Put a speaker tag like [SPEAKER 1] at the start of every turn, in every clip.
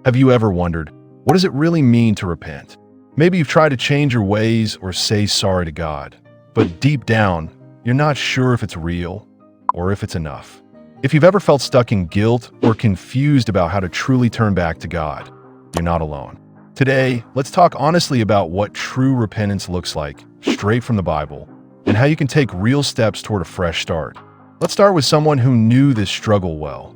[SPEAKER 1] Have you ever wondered, what does it really mean to repent? Maybe you've tried to change your ways or say sorry to God, but deep down, you're not sure if it's real or if it's enough. If you've ever felt stuck in guilt or confused about how to truly turn back to God, you're not alone. Today, let's talk honestly about what true repentance looks like, straight from the Bible, and how you can take real steps toward a fresh start. Let's start with someone who knew this struggle well,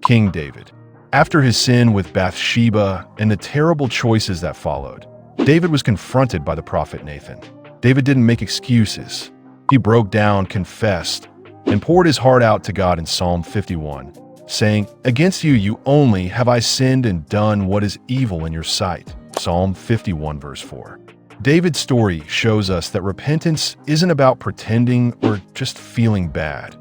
[SPEAKER 1] King David. After his sin with Bathsheba and the terrible choices that followed, David was confronted by the prophet Nathan. David didn't make excuses. He broke down, confessed, and poured his heart out to God in Psalm 51, saying, "Against you only have I sinned and done what is evil in your sight." Psalm 51 verse 4. David's story shows us that repentance isn't about pretending or just feeling bad.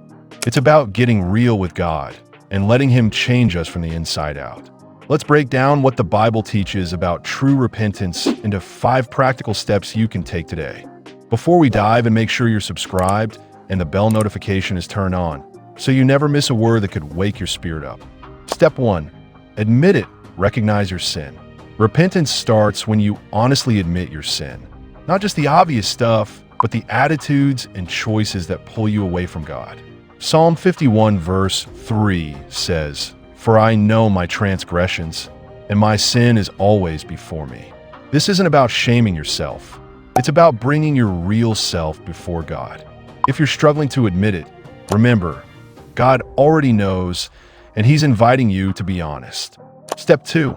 [SPEAKER 1] It's about getting real with God and letting Him change us from the inside out. Let's break down what the Bible teaches about true repentance into 5 practical steps you can take today. Before we dive, and make sure you're subscribed and the bell notification is turned on so you never miss a word that could wake your spirit up. Step 1. Admit it. Recognize your sin. Repentance starts when you honestly admit your sin. Not just the obvious stuff, but the attitudes and choices that pull you away from God. Psalm 51 verse 3 says, "For I know my transgressions, and my sin is always before me." This isn't about shaming yourself. It's about bringing your real self before God. If you're struggling to admit it, remember, God already knows, and He's inviting you to be honest. Step 2.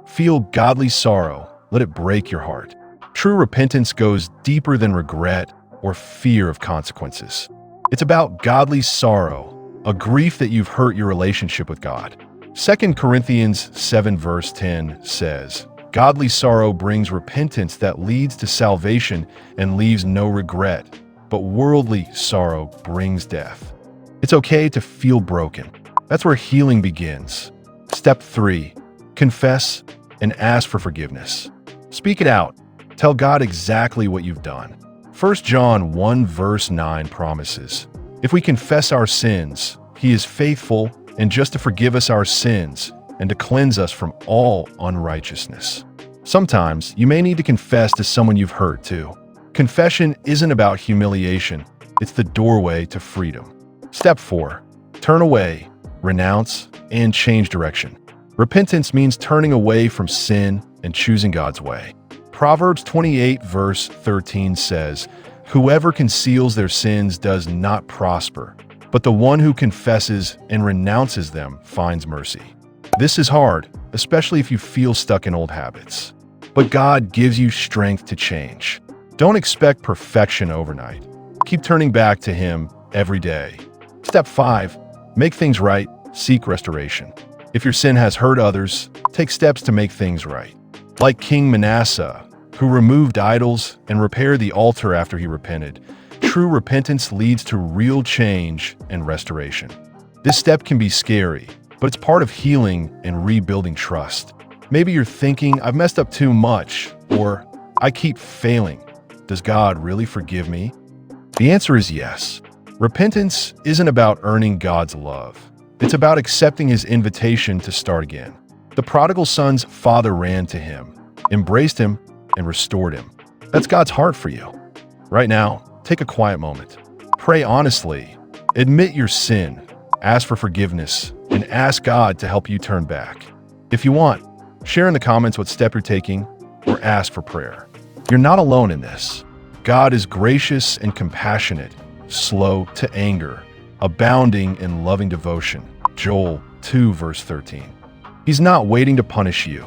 [SPEAKER 1] Feel godly sorrow. Let it break your heart. True repentance goes deeper than regret or fear of consequences. It's about godly sorrow, a grief that you've hurt your relationship with God. 2 Corinthians 7 verse 10 says, "Godly sorrow brings repentance that leads to salvation and leaves no regret, but worldly sorrow brings death." It's okay to feel broken. That's where healing begins. Step 3. Confess and ask for forgiveness. Speak it out. Tell God exactly what you've done. 1 John 1 verse 9 promises, "If we confess our sins, He is faithful and just to forgive us our sins and to cleanse us from all unrighteousness." Sometimes you may need to confess to someone you've hurt too. Confession isn't about humiliation. It's the doorway to freedom. Step 4. Turn away, renounce, and change direction. Repentance means turning away from sin and choosing God's way. Proverbs 28 verse 13 says, "Whoever conceals their sins does not prosper, but the one who confesses and renounces them finds mercy." This is hard, especially if you feel stuck in old habits. But God gives you strength to change. Don't expect perfection overnight. Keep turning back to Him every day. Step 5. Make things right. Seek restoration. If your sin has hurt others, take steps to make things right. Like King Manasseh, who removed idols and repaired the altar after he repented, true repentance leads to real change and restoration. This step can be scary, but it's part of healing and rebuilding trust. Maybe you're thinking, "I've messed up too much," or "I keep failing. Does God really forgive me?" The answer is yes. Repentance isn't about earning God's love. It's about accepting His invitation to start again. The prodigal son's father ran to him, embraced him, and restored him. That's God's heart for you. Right now, take a quiet moment. Pray honestly. Admit your sin. Ask for forgiveness, and ask God to help you turn back. If you want, share in the comments what step you're taking or ask for prayer. You're not alone in this. God is gracious and compassionate, slow to anger, abounding in loving devotion. Joel 2 verse 13. He's not waiting to punish you.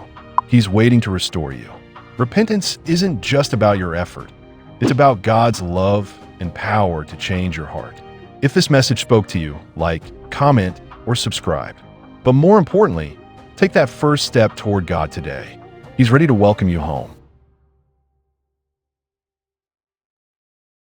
[SPEAKER 1] He's waiting to restore you. Repentance isn't just about your effort. It's about God's love and power to change your heart. If this message spoke to you, like, comment, or subscribe. But more importantly, take that first step toward God today. He's ready to welcome you home.